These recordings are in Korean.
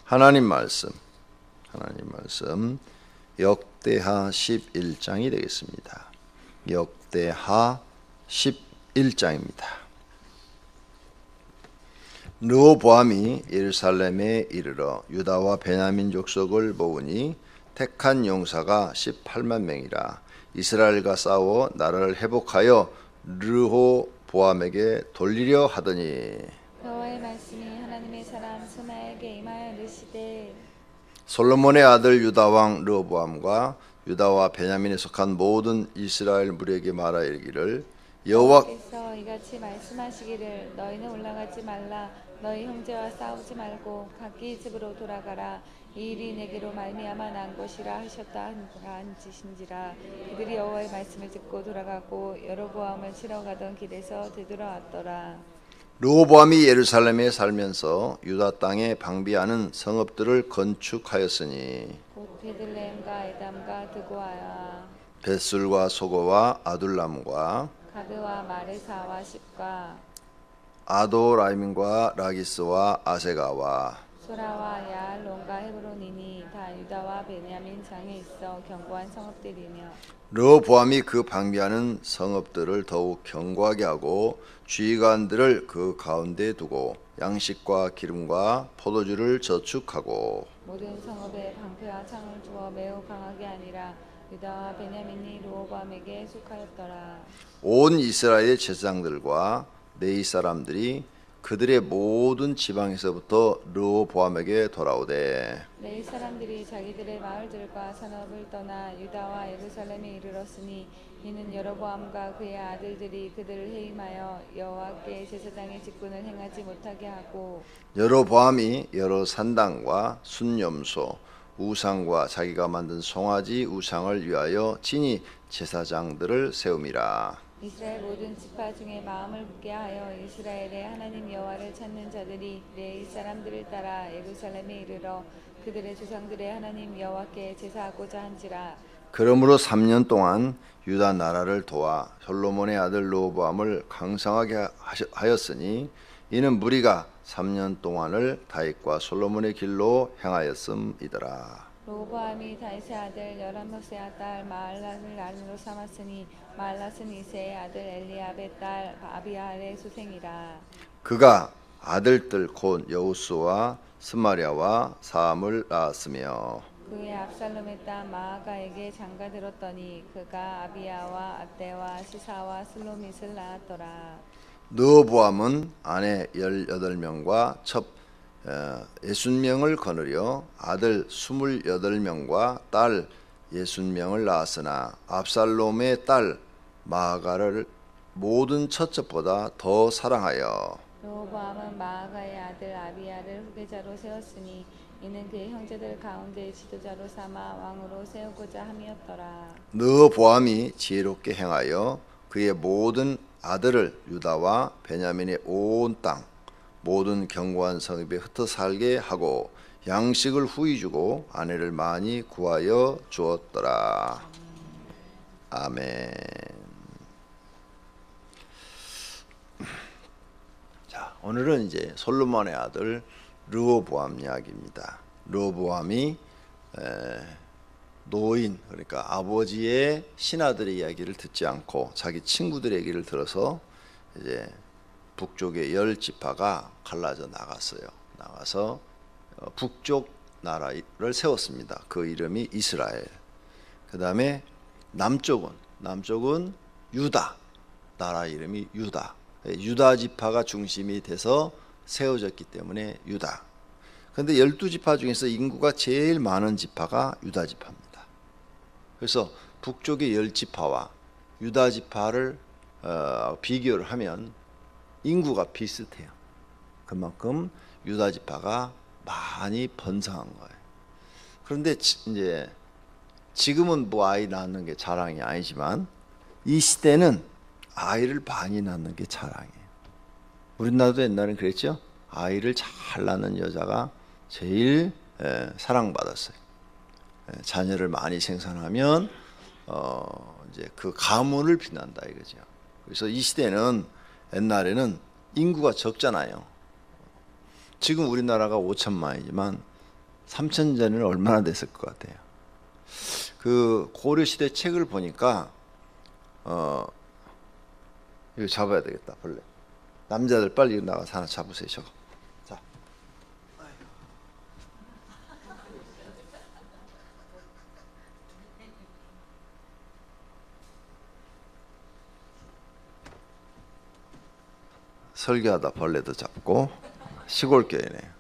하나님 말씀 역대하 11장이 되겠습니다. 역대하 11장입니다. 르호보암이 예루살렘에 이르러 유다와 베냐민 족속을 모으니 택한 용사가 18만 명이라. 이스라엘과 싸워 나라를 회복하여 르호보암에게 돌리려 하더니 여호와의 말씀이 하나님의 사람 스마에게 임하여 이르시되 솔로몬의 아들 유다 왕 르호보암과 유다와 베냐민에 속한 모든 이스라엘 무리에게 말하 이르기를 여호와께서 이같이 말씀하시기를 너희는 올라가지 말라. 너희 형제와 싸우지 말고 각기 집으로 돌아가라. 이 일이 내게로 말미암아 난 것이라 하셨다 한지신지라. 그들이 여호와의 말씀을 듣고 돌아가고 여로보암을 치러 가던 길에서 되돌아왔더라. 르호보암이 예루살렘에 살면서 유다 땅에 방비하는 성읍들을 건축하였으니 곧 베들레헴과 에담과 드고아와 벳술과 소고와 아둘람과 가드와 마레사와 십과 아도라임과 라기스와 아세가와 소라와 야알론과 헤브론이니 다 유다와 베냐민 장에 있어 견고한 성읍들이며 르호보암이 그 방비하는 성읍들을 더욱 견고하게 하고 주의관들을 그 가운데 두고 양식과 기름과 포도주를 저축하고 모든 성읍에 방패와 창을 두어 매우 강하게 하니라. 유다와 베냐민이 르호보암에게 속하였더라. 온 이스라엘의 제사장들과 네이 사람들이 그들의 모든 지방에서부터 르호보암에게 돌아오되 레위 사람들이 자기들의 마을들과 산업을 떠나 유다와 예루살렘에 이르렀으니 이는 여로보암과 그의 아들들이 그들을 해임하여 여호와께 제사장의 직분을 행하지 못하게 하고 여로보암이 여러 산당과 순염소 우상과 자기가 만든 송아지 우상을 위하여 친히 제사장들을 세움이라. 이스라엘 모든 지파 중에 마음을 굳게 하여 이스라엘의 하나님 여호와를 찾는 자들이 레위 사람들을 따라 예루살렘에 이르러 그들의 조상들의 하나님 여호와께 제사하고자 한지라. 그러므로 3년 동안 유다 나라를 도와 솔로몬의 아들 르호보암을 강성하게 하였으니 이는 무리가 3년 동안을 다윗과 솔로몬의 길로 행하였음이더라. 르호보암이 다윗의 아들 여라못의 딸 마알랏을 아내로 삼았으니 마알랏은 이새의 아들 엘리압의 딸 아비알의 소생이라. 그가 아들들 곧 여우스와 스마랴와 사암을 낳았으며 그의 압살롬의 딸 마아가에게 장가들었더니 그가 아비야와 아떼와 시사와 슬로밋을 낳았더라. 르호보암은 아내 18명과 첩 60명을 거느려 아들 28명과 딸 60명을 낳았으나 압살롬의 딸 마아가를 모든 첫째보다 더 사랑하여 르호보암은 마아가의 아들 아비야를 후계자로 세웠으니 이는 그의 형제들 가운데 지도자로 삼아 왕으로 세우고자 함이었더라. 르호보암이 지혜롭게 행하여 그의 모든 아들을 유다와 베냐민의 온 땅 모든 견고한 성읍에 흩어 살게 하고 양식을 후히 주고 아내를 많이 구하여 주었더라. 아멘. 자, 오늘은 이제 솔로몬의 아들 르호보암 이야기입니다. 르호보암이 노인, 그러니까 아버지의 신하들의 이야기를 듣지 않고 자기 친구들의 얘기를 들어서 이제 북쪽의 10지파가 갈라져 나갔어요. 나가서 북쪽 나라를 세웠습니다. 그 이름이 이스라엘. 그 다음에 남쪽은 유다. 나라 이름이 유다. 유다 지파가 중심이 돼서 세워졌기 때문에 유다. 그런데 12지파 중에서 인구가 제일 많은 지파가 유다 지파입니다. 그래서 북쪽의 10지파와 유다 지파를 비교를 하면 인구가 비슷해요. 그만큼 유다 지파가 많이 번성한 거예요. 그런데 이제 지금은 뭐 아이 낳는 게 자랑이 아니지만 이 시대는 아이를 많이 낳는 게 자랑이에요. 우리나라도 옛날엔 그랬죠. 아이를 잘 낳는 여자가 제일 사랑받았어요. 자녀를 많이 생산하면 이제 그 가문을 빛난다 이거죠. 그래서 이 시대는 옛날에는 인구가 적잖아요. 지금 우리나라가 5천만이지만 3천 전에는 얼마나 됐을 것 같아요. 그 고려시대 책을 보니까 이거 잡아야 되겠다. 벌레. 남자들 빨리 나가서 하나 잡으세요. 저거. 자. 설교하다 벌레도 잡고 시골 교회네.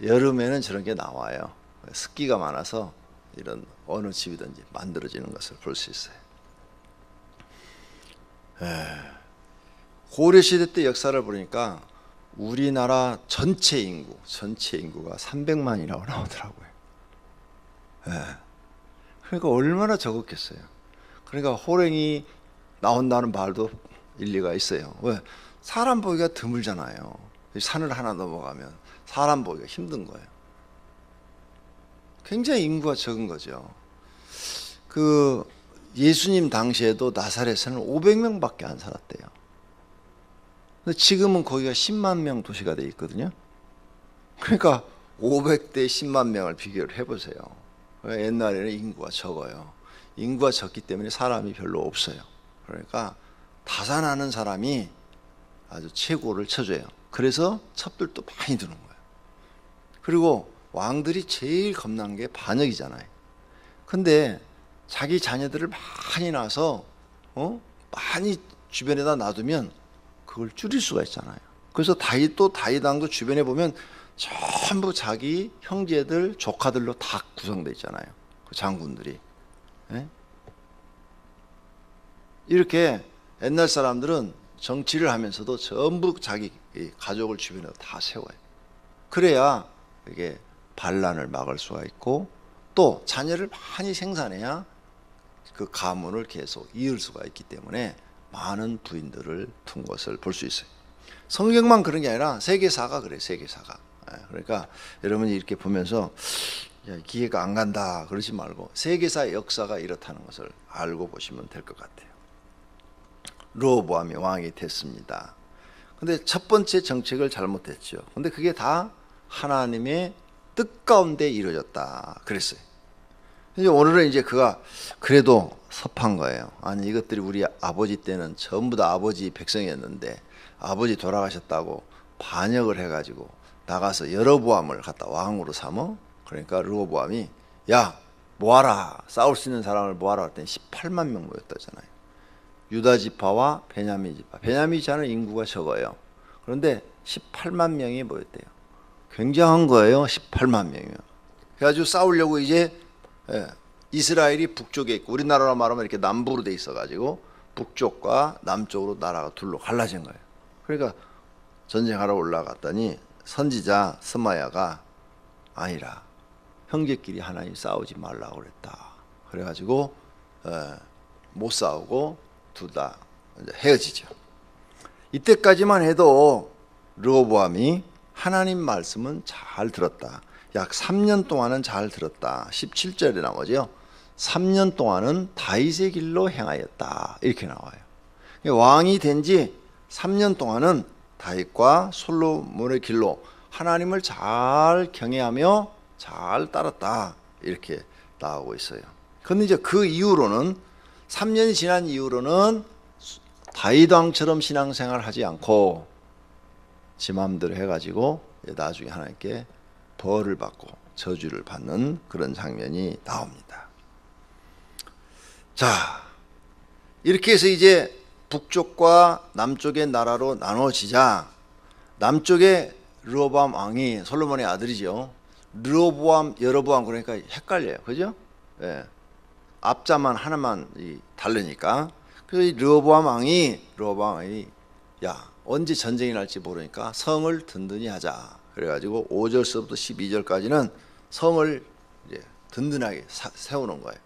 여름에는 저런 게 나와요. 습기가 많아서 이런 어느 집이든지 만들어지는 것을 볼 수 있어요. 고려시대 때 역사를 보니까 우리나라 전체 인구가 300만이라고 나오더라고요. 그러니까 얼마나 적었겠어요. 그러니까 호랭이 나온다는 말도 일리가 있어요. 왜? 사람 보기가 드물잖아요. 산을 하나 넘어가면 사람 보기가 힘든 거예요. 굉장히 인구가 적은 거죠. 그 예수님 당시에도 나사렛에는 500명밖에 안 살았대요. 근데 지금은 거기가 10만 명 도시가 돼 있거든요. 그러니까 500대 10만 명을 비교를 해보세요. 옛날에는 인구가 적어요. 인구가 적기 때문에 사람이 별로 없어요. 그러니까 다산하는 사람이 아주 최고를 쳐줘요. 그래서 첩들도 많이 드는 거예요. 그리고 왕들이 제일 겁난 게 반역이잖아요. 근데 자기 자녀들을 많이 낳아서 많이 주변에다 놔두면 그걸 줄일 수가 있잖아요. 그래서 다윗 왕도 주변에 보면 전부 자기 형제들, 조카들로 다 구성되어 있잖아요. 그 장군들이. 이렇게 옛날 사람들은 정치를 하면서도 전부 자기 가족을 주변에 다 세워요. 그래야 이게 반란을 막을 수가 있고 또 자녀를 많이 생산해야 그 가문을 계속 이을 수가 있기 때문에 많은 부인들을 둔 것을 볼 수 있어요. 성경만 그런 게 아니라 세계사가 그래요. 세계사가. 그러니까 여러분이 이렇게 보면서 기회가 안 간다 그러지 말고 세계사의 역사가 이렇다는 것을 알고 보시면 될 것 같아요. 르호보암이 왕이 됐습니다. 근데 첫 번째 정책을 잘못했죠. 근데 그게 다 하나님의 뜻 가운데 이루어졌다 그랬어요. 이제 오늘은 이제 그가 그래도 섭한 거예요. 아니 이것들이 우리 아버지 때는 전부 다 아버지 백성이었는데 아버지 돌아가셨다고 반역을 해가지고 나가서 여로보암을 갖다 왕으로 삼어. 그러니까 르호보암이 야 모아라, 싸울 수 있는 사람을 모아라 했더니 18만 명 모였다잖아요. 유다 지파와 베냐민 지파. 베냐민 지파는 인구가 적어요. 그런데 18만 명이 모였대요. 굉장한 거예요. 18만 명이면. 그래가지고 싸우려고 이제 이스라엘이 북쪽에 있고 우리나라로 말하면 이렇게 남부로 돼 있어가지고 북쪽과 남쪽으로 나라가 둘로 갈라진 거예요. 그러니까 전쟁하러 올라갔더니 선지자 스마야가 아니라 형제끼리 하나님 싸우지 말라고 그랬다. 그래가지고 못 싸우고 둘 다 헤어지죠. 이때까지만 해도 르호보암이 하나님 말씀은 잘 들었다. 약 3년 동안은 잘 들었다. 17절에 나오죠. 3년 동안은 다윗의 길로 행하였다. 이렇게 나와요. 왕이 된 지 3년 동안은 다윗과 솔로몬의 길로 하나님을 잘 경외하며 잘 따랐다. 이렇게 나오고 있어요. 그런데 이제 그 이후로는 3년이 지난 이후로는 다윗 왕처럼 신앙생활을 하지 않고 지 마음대로 해가지고 나중에 하나님께 벌을 받고 저주를 받는 그런 장면이 나옵니다. 자, 이렇게 해서 이제 북쪽과 남쪽의 나라로 나눠지자 남쪽에 르호보암 왕이 솔로몬의 아들이죠. 르호보암, 여로보암 그러니까 헷갈려요. 그죠? 예. 앞자만 하나만 다르니까. 그래서 이 르호보암 왕이 야 언제 전쟁이 날지 모르니까 성을 든든히 하자. 그래가지고 5절서부터 12절까지는 성을 이제 든든하게 세우는 거예요.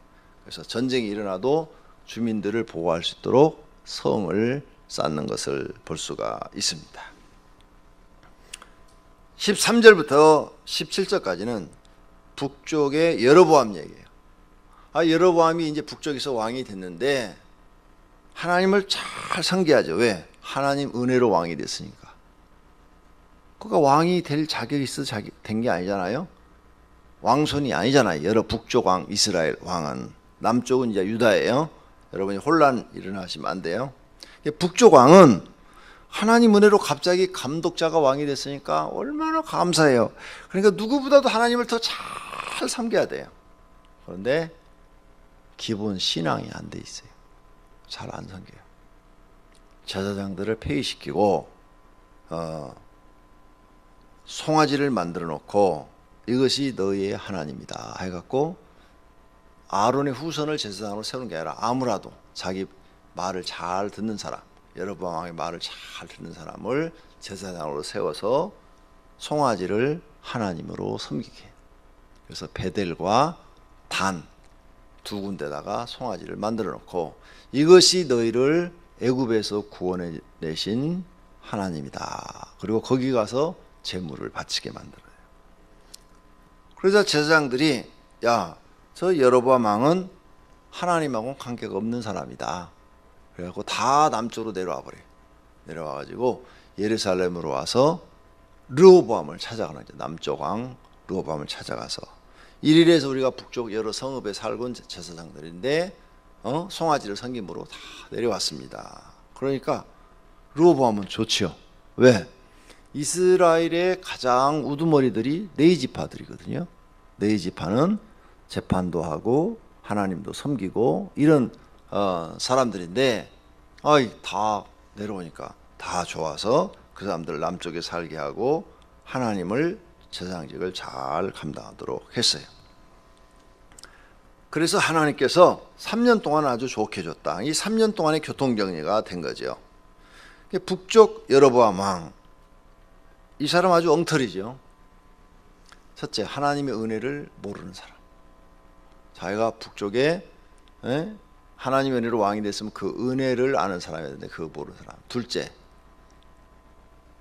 그래서 전쟁이 일어나도 주민들을 보호할 수 있도록 성을 쌓는 것을 볼 수가 있습니다. 13절부터 17절까지는 북쪽의 여로보암 얘기예요. 여로보암이 이제 북쪽에서 왕이 됐는데 하나님을 잘 섬겨야죠. 왜? 하나님 은혜로 왕이 됐으니까. 그가 왕이 될 자격이 있어 된 게 아니잖아요. 왕손이 아니잖아요. 여러 북쪽 왕 이스라엘 왕은. 남쪽은 이제 유다예요. 여러분이 혼란 일어나시면 안 돼요. 북쪽 왕은 하나님 은혜로 갑자기 감독자가 왕이 됐으니까 얼마나 감사해요. 그러니까 누구보다도 하나님을 더 잘 섬겨야 돼요. 그런데 기본 신앙이 안 돼 있어요. 잘 안 섬겨요. 제사장들을 폐위시키고 송아지를 만들어 놓고 이것이 너희의 하나님이다 해갖고 아론의 후손을 제사장으로 세우는 게 아니라 아무라도 자기 말을 잘 듣는 사람, 여로보암 왕의 말을 잘 듣는 사람을 제사장으로 세워서 송아지를 하나님으로 섬기게. 그래서 베델과 단 두 군데다가 송아지를 만들어 놓고 이것이 너희를 애굽에서 구원해 내신 하나님이다. 그리고 거기 가서 제물을 바치게 만들어요. 그러자 제사장들이 야, 저 여로보암 왕은 하나님하고는 관계가 없는 사람이다. 그래갖고 다 남쪽으로 내려와 버려요. 내려와가지고 예루살렘으로 와서 르호보암을 찾아가는 거죠. 남쪽 왕 르호보암을 찾아가서 이리에서 우리가 북쪽 여러 성읍에 살고 제사장들인데 송아지를 섬김으로 다 내려왔습니다. 그러니까 르호보암은 좋지요. 왜? 이스라엘의 가장 우두머리들이 네 지파들이거든요. 네 지파는 재판도 하고 하나님도 섬기고 이런 사람들인데 다 내려오니까 다 좋아서 그 사람들 남쪽에 살게 하고 하나님을 제사장직을 잘 감당하도록 했어요. 그래서 하나님께서 3년 동안 아주 좋게 줬다. 이 3년 동안의 교통정리가 된 거죠. 북쪽 여로보암 왕, 이 사람 아주 엉터리죠. 첫째, 하나님의 은혜를 모르는 사람. 자기가 북쪽에 하나님의 은혜로 왕이 됐으면 그 은혜를 아는 사람이어야 되는데 그거 모르는 사람. 둘째,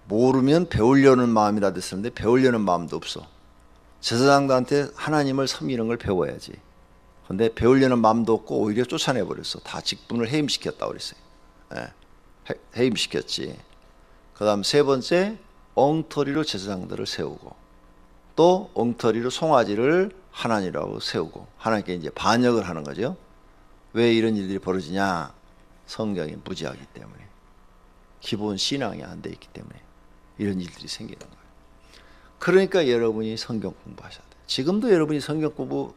모르면 배우려는 마음이라 됐었는데 배우려는 마음도 없어. 제사장들한테 하나님을 섬기는 걸 배워야지. 근데 배우려는 마음도 없고 오히려 쫓아내버렸어. 다 직분을 해임시켰다고 그랬어요. 해임시켰지. 그 다음 세 번째, 엉터리로 제사장들을 세우고 또 엉터리로 송아지를 하나님이라고 세우고 하나님께 이제 반역을 하는 거죠. 왜 이런 일들이 벌어지냐? 성경이 무지하기 때문에, 기본 신앙이 안 돼 있기 때문에 이런 일들이 생기는 거예요. 그러니까 여러분이 성경 공부하셔야 돼요. 지금도 여러분이 성경 공부를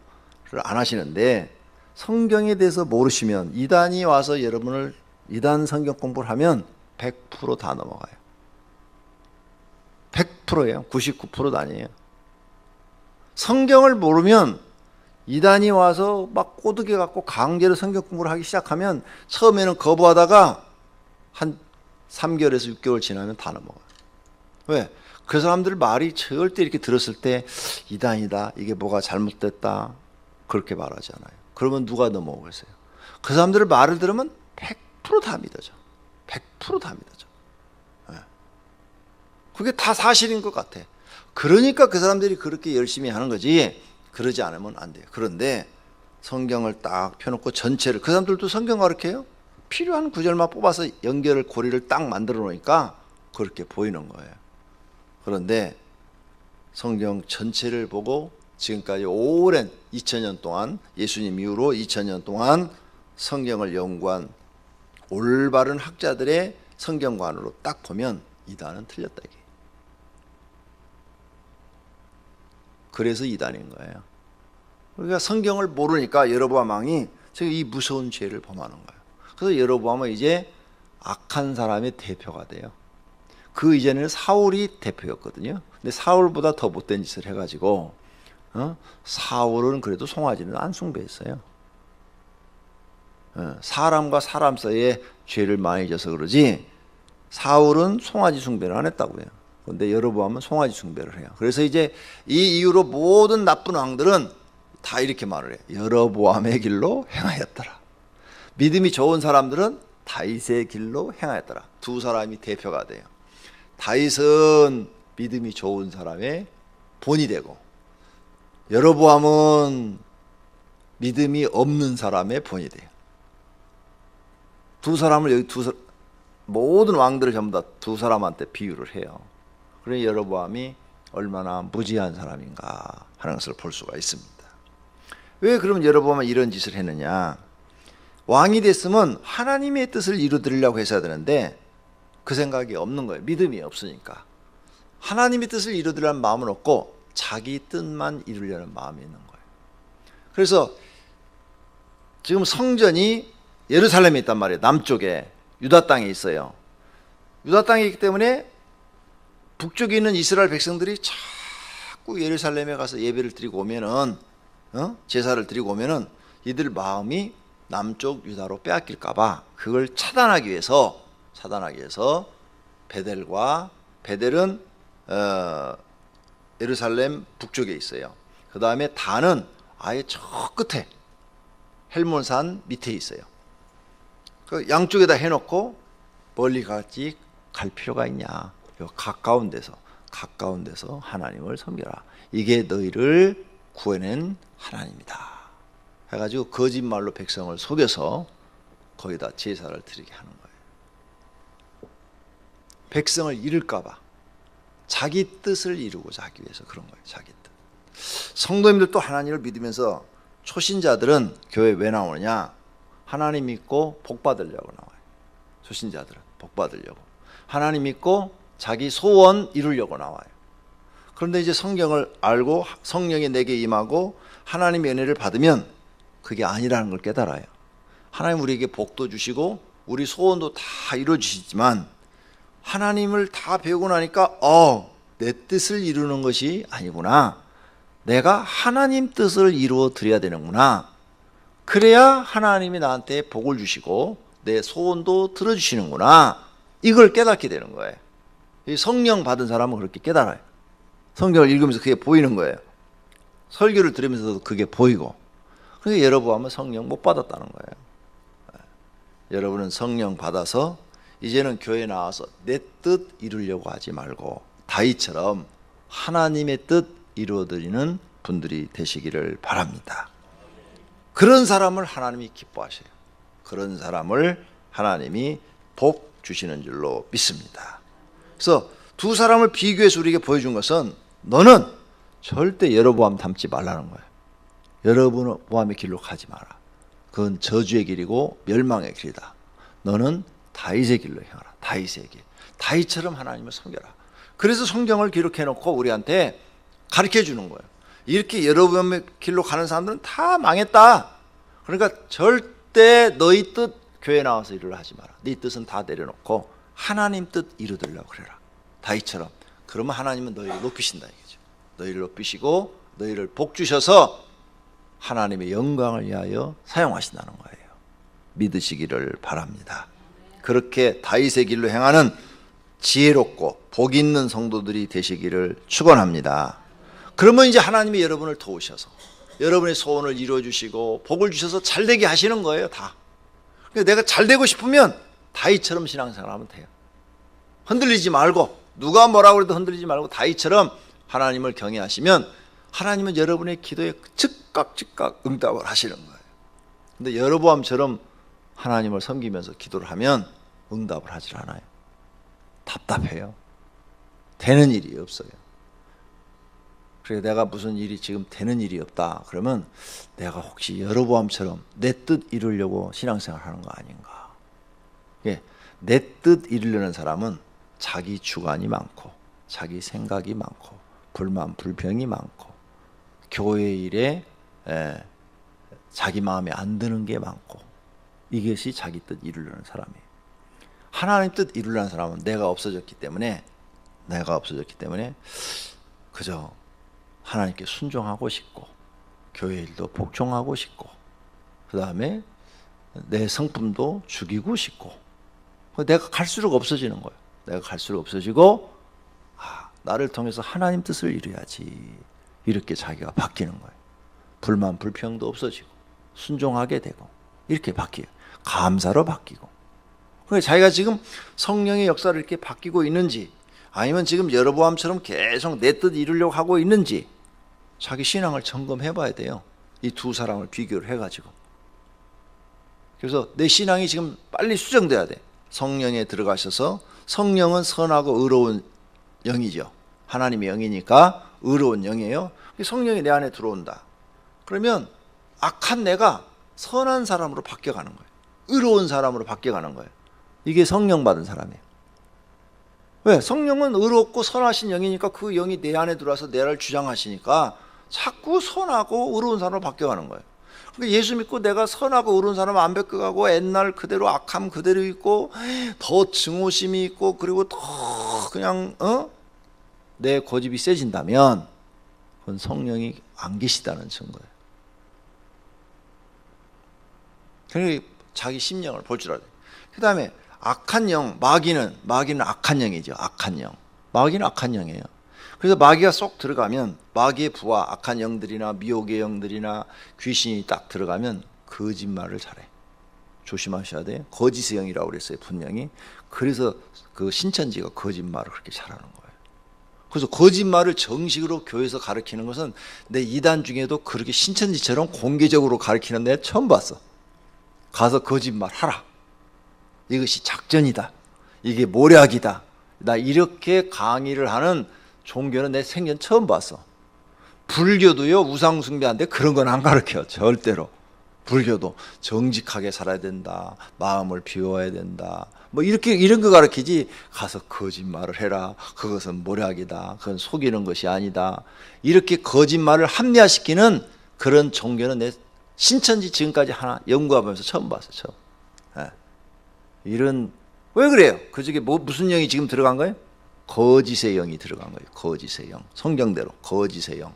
안 하시는데 성경에 대해서 모르시면 이단이 와서 여러분을 이단 성경 공부를 하면 100% 다 넘어가요. 100%예요. 99%도 아니에요. 성경을 모르면 이단이 와서 막 꼬드겨 갖고 강제로 성경 공부를 하기 시작하면 처음에는 거부하다가 한 3개월에서 6개월 지나면 다 넘어가요. 왜? 그 사람들 말이 절대 이렇게 들었을 때 이단이다, 이게 뭐가 잘못됐다 그렇게 말하지 않아요. 그러면 누가 넘어오겠어요? 그 사람들 말을 들으면 100% 다 믿어져. 100% 다 믿어져. 그게 다 사실인 것 같아. 그러니까 그 사람들이 그렇게 열심히 하는 거지 그러지 않으면 안 돼요. 그런데 성경을 딱 펴놓고 전체를, 그 사람들도 성경 가르쳐요. 필요한 구절만 뽑아서 연결을 고리를 딱 만들어 놓으니까 그렇게 보이는 거예요. 그런데 성경 전체를 보고 지금까지 오랜 2000년 동안, 예수님 이후로 2000년 동안 성경을 연구한 올바른 학자들의 성경관으로 딱 보면 이단은 틀렸다 이게. 그래서 이단인 거예요. 그러니까 성경을 모르니까 여로보암 왕이 이 무서운 죄를 범하는 거예요. 그래서 여로보암은 이제 악한 사람의 대표가 돼요. 그 이전에는 사울이 대표였거든요. 근데 사울보다 더 못된 짓을 해가지고 사울은 그래도 송아지는 안 숭배했어요. 사람과 사람 사이에 죄를 많이 져서 그러지 사울은 송아지 숭배를 안 했다고요. 그런데 여로보암은 송아지 숭배를 해요. 그래서 이제 이 이후로 모든 나쁜 왕들은 다 이렇게 말을 해요. 여로보암의 길로 행하였더라. 믿음이 좋은 사람들은 다윗의 길로 행하였더라. 두 사람이 대표가 돼요. 다윗은 믿음이 좋은 사람의 본이 되고 여로보암은 믿음이 없는 사람의 본이 돼요. 두 사람을 여기 모든 왕들을 전부 다 두 사람한테 비유를 해요. 그래 여로보암이 얼마나 무지한 사람인가 하는 것을 볼 수가 있습니다. 왜 그럼 여로보암은 이런 짓을 했느냐? 왕이 됐으면 하나님의 뜻을 이루드리려고 했어야 되는데 그 생각이 없는 거예요. 믿음이 없으니까. 하나님의 뜻을 이루드리려는 마음은 없고 자기 뜻만 이루려는 마음이 있는 거예요. 그래서 지금 성전이 예루살렘에 있단 말이에요. 남쪽에 유다 땅에 있어요. 유다 땅에 있기 때문에 북쪽에 있는 이스라엘 백성들이 자꾸 예루살렘에 가서 예배를 드리고 오면은 제사를 드리고 오면은 이들 마음이 남쪽 유다로 빼앗길까봐 그걸 차단하기 위해서 베델은 예루살렘 북쪽에 있어요. 그 다음에 단은 아예 저 끝에 헬몬산 밑에 있어요. 그 양쪽에다 해놓고 멀리 갈 필요가 있냐? 가까운 데서 하나님을 섬겨라. 이게 너희를 구해낸 하나님이다. 해가지고 거짓말로 백성을 속여서 거기다 제사를 드리게 하는 거예요. 백성을 잃을까봐 자기 뜻을 이루고자 하기 위해서 그런 거예요. 자기 뜻. 성도님들도 하나님을 믿으면서 초신자들은 교회 왜 나오느냐? 하나님 믿고 복 받으려고 나와요. 초신자들은 복 받으려고. 하나님 믿고 자기 소원 이루려고 나와요. 그런데 이제 성경을 알고 성령이 내게 임하고 하나님의 은혜를 받으면 그게 아니라는 걸 깨달아요. 하나님 우리에게 복도 주시고 우리 소원도 다 이루어주시지만 하나님을 다 배우고 나니까 내 뜻을 이루는 것이 아니구나. 내가 하나님 뜻을 이루어 드려야 되는구나. 그래야 하나님이 나한테 복을 주시고 내 소원도 들어주시는구나. 이걸 깨닫게 되는 거예요. 이 성령 받은 사람은 그렇게 깨달아요. 성경을 읽으면서 그게 보이는 거예요. 설교를 들으면서도 그게 보이고. 그러니까 여러분은 성령 못 받았다는 거예요. 여러분은 성령 받아서 이제는 교회에 나와서 내 뜻 이루려고 하지 말고 다윗처럼 하나님의 뜻 이루어드리는 분들이 되시기를 바랍니다. 그런 사람을 하나님이 기뻐하셔요. 그런 사람을 하나님이 복 주시는 줄로 믿습니다. 그래서 두 사람을 비교해서 우리에게 보여준 것은 너는 절대 여로보암 닮지 말라는 거예요. 여로보암의 길로 가지 마라. 그건 저주의 길이고 멸망의 길이다. 너는 다윗의 길로 행하라. 다윗의 길. 다윗처럼 하나님을 섬겨라. 그래서 성경을 기록해 놓고 우리한테 가르쳐 주는 거예요. 이렇게 여로보암의 길로 가는 사람들은 다 망했다. 그러니까 절대 너희 뜻 교회 나와서 일을 하지 마라. 네 뜻은 다 내려놓고 하나님 뜻 이루려고 그래라. 다윗처럼. 그러면 하나님은 너희를 높이신다 이거죠. 너희를 높이시고 너희를 복 주셔서 하나님의 영광을 위하여 사용하신다는 거예요. 믿으시기를 바랍니다. 그렇게 다윗의 길로 행하는 지혜롭고 복 있는 성도들이 되시기를 축원합니다. 그러면 이제 하나님이 여러분을 도우셔서 여러분의 소원을 이루어 주시고 복을 주셔서 잘 되게 하시는 거예요. 다. 내가 잘 되고 싶으면 다윗처럼 신앙생활하면 돼요. 흔들리지 말고 누가 뭐라고 해도 흔들리지 말고 다윗처럼 하나님을 경외하시면 하나님은 여러분의 기도에 즉각 응답을 하시는 거예요. 근데 여로보암처럼 하나님을 섬기면서 기도를 하면 응답을 하질 않아요. 답답해요. 되는 일이 없어요. 그래서 내가 무슨 일이 지금 되는 일이 없다 그러면 내가 혹시 여로보암처럼 내 뜻 이루려고 신앙생활 하는 거 아닌가. 내 뜻 이루려는 사람은 자기 주관이 많고 자기 생각이 많고 불만 불평이 많고 교회 일에 자기 마음에 안 드는 게 많고 이것이 자기 뜻 이루려는 사람이에요. 하나님 뜻 이루려는 사람은 내가 없어졌기 때문에 그저 하나님께 순종하고 싶고 교회 일도 복종하고 싶고 그 다음에 내 성품도 죽이고 싶고 내가 갈수록 없어지는 거예요. 내가 갈수록 없어지고 나를 통해서 하나님 뜻을 이루어야지 이렇게 자기가 바뀌는 거예요. 불만 불평도 없어지고 순종하게 되고 이렇게 바뀌어요. 감사로 바뀌고. 그러니까 자기가 지금 성령의 역사를 이렇게 바뀌고 있는지 아니면 지금 여로보암처럼 계속 내 뜻 이루려고 하고 있는지 자기 신앙을 점검해 봐야 돼요. 이 두 사람을 비교를 해가지고. 그래서 내 신앙이 지금 빨리 수정돼야 돼. 성령에 들어가셔서 성령은 선하고 의로운 영이죠. 하나님의 영이니까 의로운 영이에요. 성령이 내 안에 들어온다. 그러면 악한 내가 선한 사람으로 바뀌어가는 거예요. 의로운 사람으로 바뀌어가는 거예요. 이게 성령 받은 사람이에요. 왜? 성령은 의롭고 선하신 영이니까 그 영이 내 안에 들어와서 내를 주장하시니까 자꾸 선하고 의로운 사람으로 바뀌어가는 거예요. 그러니까 예수 믿고 내가 선하고 의로운 사람 안 바뀌어가고 옛날 그대로 악함 그대로 있고 더 증오심이 있고 그리고 더 그냥 내 고집이 세진다면 그건 성령이 안 계시다는 증거예요. 그러니까 자기 심령을 볼 줄 알아야 돼요. 그 다음에 악한 영, 마귀는 악한 영이죠. 악한 영. 마귀는 악한 영이에요. 그래서 마귀가 쏙 들어가면 마귀의 부하, 악한 영들이나 미혹의 영들이나 귀신이 딱 들어가면 거짓말을 잘해. 조심하셔야 돼요. 거짓의 영이라고 그랬어요. 분명히. 그래서 그 신천지가 거짓말을 그렇게 잘하는 거예요. 그래서 거짓말을 정식으로 교회에서 가르치는 것은 내 이단 중에도 그렇게 신천지처럼 공개적으로 가르치는 데 처음 봤어. 가서 거짓말 하라. 이것이 작전이다. 이게 모략이다. 나 이렇게 강의를 하는 종교는 내 생전 처음 봤어. 불교도요, 우상숭배하는데 그런 건 안 가르쳐요. 절대로. 불교도 정직하게 살아야 된다. 마음을 비워야 된다. 뭐 이런 거 가르치지 가서 거짓말을 해라. 그것은 모략이다. 그건 속이는 것이 아니다. 이렇게 거짓말을 합리화시키는 그런 종교는 내 신천지 지금까지 하나 연구하면서 처음 봤어요. 처음. 네. 왜 그래요? 그 중에 무슨 영이 지금 들어간 거예요? 거짓의 영이 들어간 거예요. 거짓의 영. 성경대로 거짓의 영.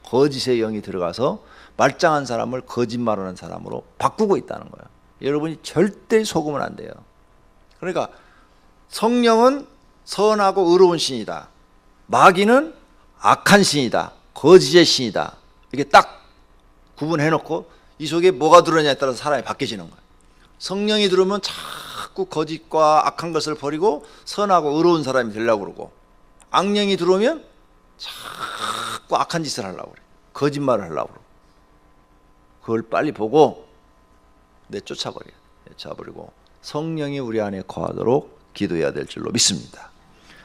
거짓의 영이 들어가서 말짱한 사람을 거짓말하는 사람으로 바꾸고 있다는 거예요. 여러분이 절대 속으면 안 돼요. 그러니까 성령은 선하고 의로운 신이다. 마귀는 악한 신이다. 거짓의 신이다. 이게 딱 구분해놓고 이 속에 뭐가 들어오냐에 따라서 사람이 바뀌어지는 거예요. 성령이 들어오면 자꾸 거짓과 악한 것을 버리고 선하고 의로운 사람이 되려고 그러고, 악령이 들어오면 자꾸 악한 짓을 하려고 그래. 거짓말을 하려고 그러고. 그걸 빨리 보고 내쫓아버려요. 내쫓아버리고 성령이 우리 안에 거하도록 기도해야 될 줄로 믿습니다.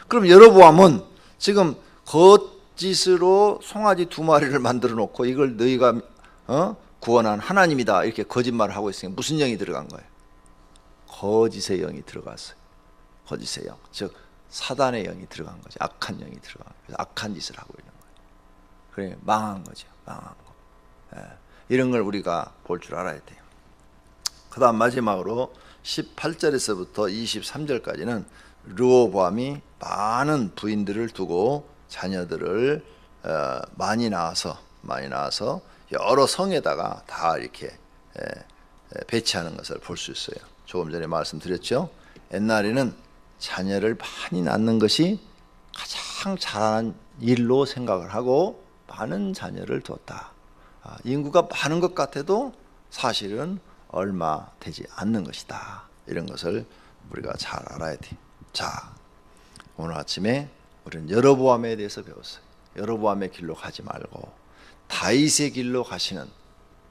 그럼 여로보암은 지금 거짓으로 송아지 2마리를 만들어 놓고 이걸 너희가 구원한 하나님이다 이렇게 거짓말을 하고 있으니까 무슨 영이 들어간 거예요? 거짓의 영이 들어갔어요. 거짓의 영, 즉 사단의 영이 들어간 거죠. 악한 영이 들어간 거예요. 그래서 악한 짓을 하고 있는 거예요. 그래 망한 거죠. 망한 거. 이런 걸 우리가 볼 줄 알아야 돼요. 그 다음 마지막으로 18절에서부터 23절까지는 르호보암이 많은 부인들을 두고 자녀들을 많이 낳아서 여러 성에다가 다 이렇게 배치하는 것을 볼 수 있어요. 조금 전에 말씀드렸죠. 옛날에는 자녀를 많이 낳는 것이 가장 잘하는 일로 생각을 하고 많은 자녀를 뒀다. 인구가 많은 것 같아도 사실은 얼마 되지 않는 것이다. 이런 것을 우리가 잘 알아야 돼. 자, 오늘 아침에 우리는 여로보암에 대해서 배웠어요. 여로보암의 길로 가지 말고 다윗의 길로 가시는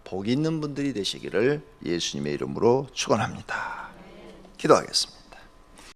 복 있는 분들이 되시기를 예수님의 이름으로 축원합니다. 기도하겠습니다.